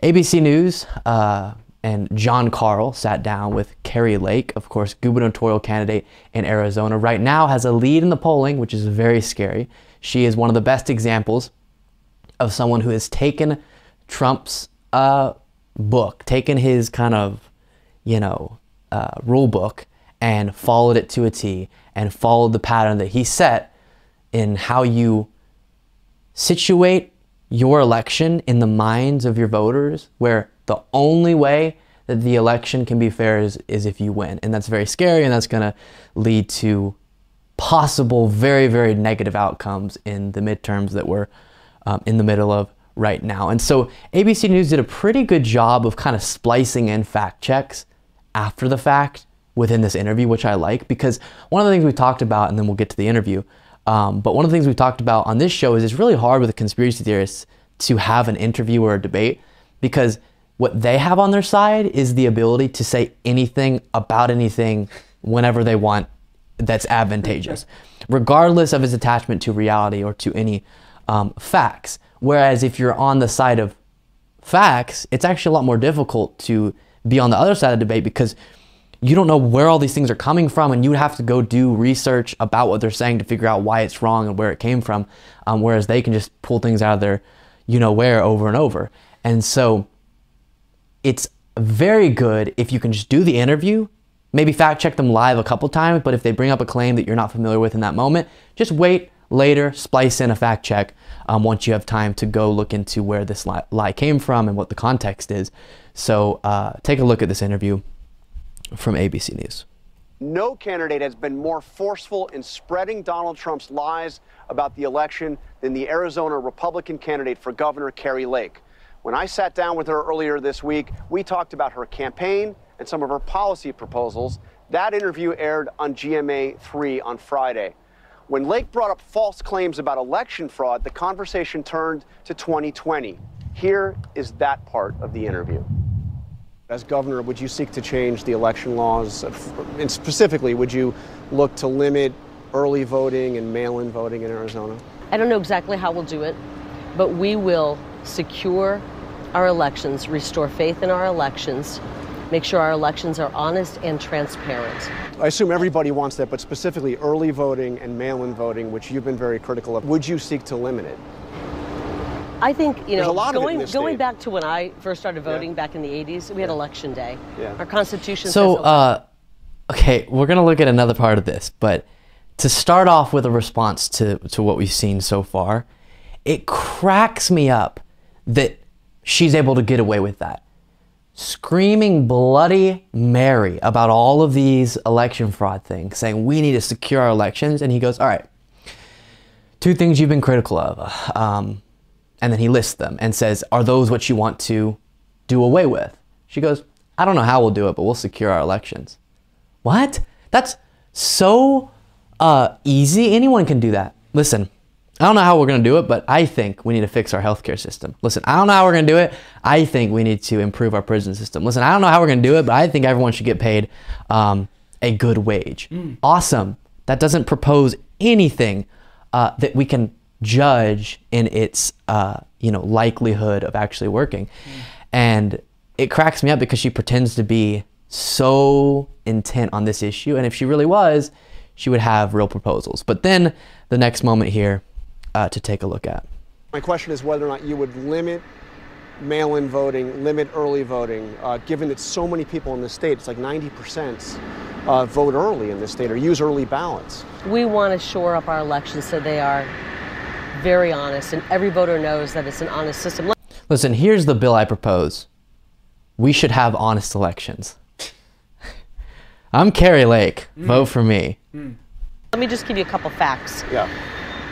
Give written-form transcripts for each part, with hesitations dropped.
ABC News and John Carl sat down with Kari Lake, of course, gubernatorial candidate in Arizona. Right now has a lead in the polling, which is very scary. She is one of the best examples of someone who has taken Trump's book, taken his kind of, rule book and followed it to a T and followed the pattern that he set in how you situate your election in the minds of your voters, where the only way that the election can be fair is if you win. And that's very scary, and that's going to lead to possible very, very negative outcomes in the midterms that we're in the middle of right now. And so ABC News did a pretty good job of kind of splicing in fact checks after the fact within this interview, which I like, because one of the things we talked about, and then we'll get to the interview, but one of the things we've talked about on this show is it's really hard with the conspiracy theorists to have an interview or a debate, because what they have on their side is the ability to say anything about anything whenever they want that's advantageous, regardless of its attachment to reality or to any facts. Whereas if you're on the side of facts, it's actually a lot more difficult to be on the other side of the debate, because you don't know where all these things are coming from, and you would have to go do research about what they're saying to figure out why it's wrong and where it came from, whereas they can just pull things out of their where over and over. And so it's very good if you can just do the interview, maybe fact check them live a couple times, but if they bring up a claim that you're not familiar with in that moment, just wait later, splice in a fact check once you have time to go look into where this lie came from and what the context is. So take a look at this interview from ABC News. No candidate has been more forceful in spreading Donald Trump's lies about the election than the Arizona Republican candidate for governor, Kari Lake. When I sat down with her earlier this week, we talked about her campaign and some of her policy proposals. That interview aired on GMA 3 on Friday. When Lake brought up false claims about election fraud, the conversation turned to 2020. Here is that part of the interview. As governor, would you seek to change the election laws? And specifically, would you look to limit early voting and mail-in voting in Arizona? I don't know exactly how we'll do it, but we will secure our elections, restore faith in our elections, make sure our elections are honest and transparent. I assume everybody wants that, but specifically early voting and mail-in voting, which you've been very critical of, would you seek to limit it? I think, going back to when I first started voting back in the 80s, we had election day. Yeah. Our Constitution says okay, we're going to look at another part of this, but to start off with a response to what we've seen so far, it cracks me up that she's able to get away with that. Screaming Bloody Mary about all of these election fraud things, saying we need to secure our elections, and he goes, all right, 2 things you've been critical of. And then he lists them and says, are those what you want to do away with? She goes, I don't know how we'll do it, but we'll secure our elections. What? That's so easy. Anyone can do that. Listen, I don't know how we're going to do it, but I think we need to fix our healthcare system. Listen, I don't know how we're going to do it. I think we need to improve our prison system. Listen, I don't know how we're going to do it, but I think everyone should get paid a good wage. Awesome. That doesn't propose anything that we can judge in its likelihood of actually working. And it cracks me up because she pretends to be so intent on this issue, and if she really was, she would have real proposals. But then the next moment here to take a look at. My question is whether or not you would limit mail-in voting, limit early voting, given that so many people in the state, it's like 90%, vote early in this state or use early ballots. We want to shore up our elections so they are very honest, and every voter knows that it's an honest system. Listen, here's the bill I propose. We should have honest elections. I'm Kari Lake. Vote for me. Let me just give you a couple facts. Yeah.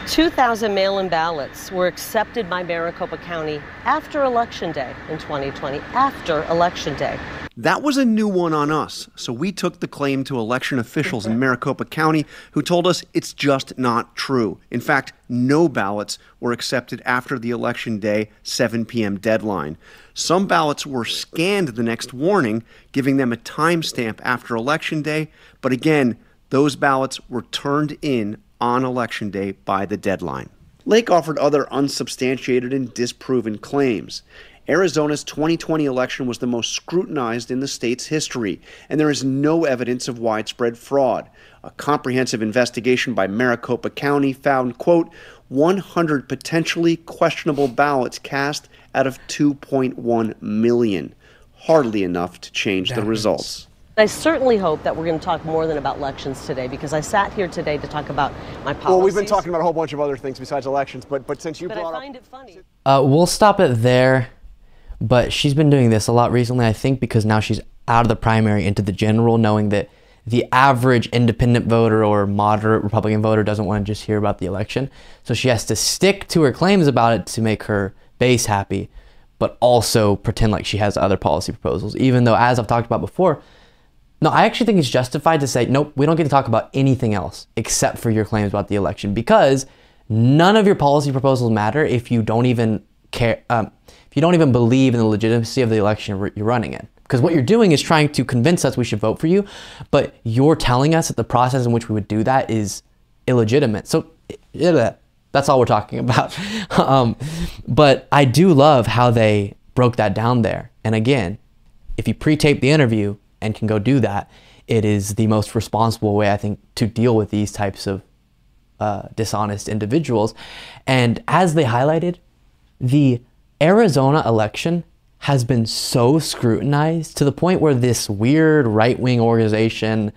2,000 mail-in ballots were accepted by Maricopa County after Election Day in 2020, after Election Day. That was a new one on us, so we took the claim to election officials in Maricopa County who told us it's just not true. In fact, no ballots were accepted after the Election Day 7 p.m. deadline. Some ballots were scanned the next morning, giving them a timestamp after Election Day, but again, those ballots were turned in on Election Day by the deadline. Lake offered other unsubstantiated and disproven claims. Arizona's 2020 election was the most scrutinized in the state's history, and there is no evidence of widespread fraud. A comprehensive investigation by Maricopa County found, quote, 100 potentially questionable ballots cast out of 2.1 million. Hardly enough to change the results. I certainly hope that we're going to talk more than about elections today, because I sat here today to talk about my policies. Well, we've been talking about a whole bunch of other things besides elections, but since you brought up... I find it funny. We'll stop it there, but she's been doing this a lot recently, I think, because now she's out of the primary into the general, knowing that the average independent voter or moderate Republican voter doesn't want to just hear about the election. So she has to stick to her claims about it to make her base happy, but also pretend like she has other policy proposals, even though, as I've talked about before, no, I actually think it's justified to say, nope, we don't get to talk about anything else except for your claims about the election, because none of your policy proposals matter if you don't even care, if you don't even believe in the legitimacy of the election you're running in. Because what you're doing is trying to convince us we should vote for you, but you're telling us that the process in which we would do that is illegitimate. So that's all we're talking about. But I do love how they broke that down there. And again, if you pre-tape the interview and can go do that, it is the most responsible way, I think, to deal with these types of dishonest individuals. And as they highlighted, the Arizona election has been so scrutinized to the point where this weird right-wing organization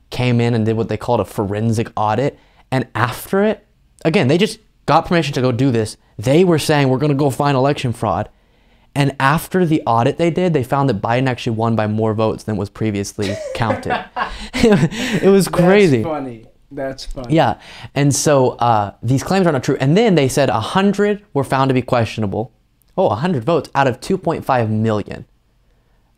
came in and did what they called a forensic audit. And after it, again, they just got permission to go do this. They were saying, we're going to go find election fraud. And after the audit they did, they found that Biden actually won by more votes than was previously counted. It was crazy. That's funny. That's funny. Yeah. And so these claims are not true. And then they said 100 were found to be questionable. Oh, 100 votes out of 2.5 million.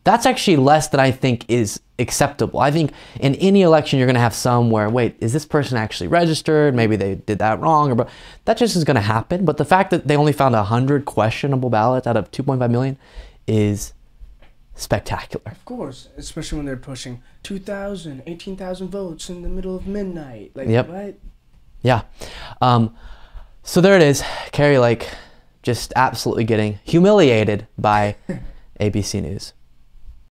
That's actually less than I think is acceptable. I think in any election, you're going to have some where, wait, is this person actually registered? Maybe they did that wrong. Or that just is going to happen. But the fact that they only found 100 questionable ballots out of 2.5 million is spectacular. Of course, especially when they're pushing 2,000, 18,000 votes in the middle of midnight. Like, yep. What? Yeah. So there it is. Kari Lake just absolutely getting humiliated by ABC News.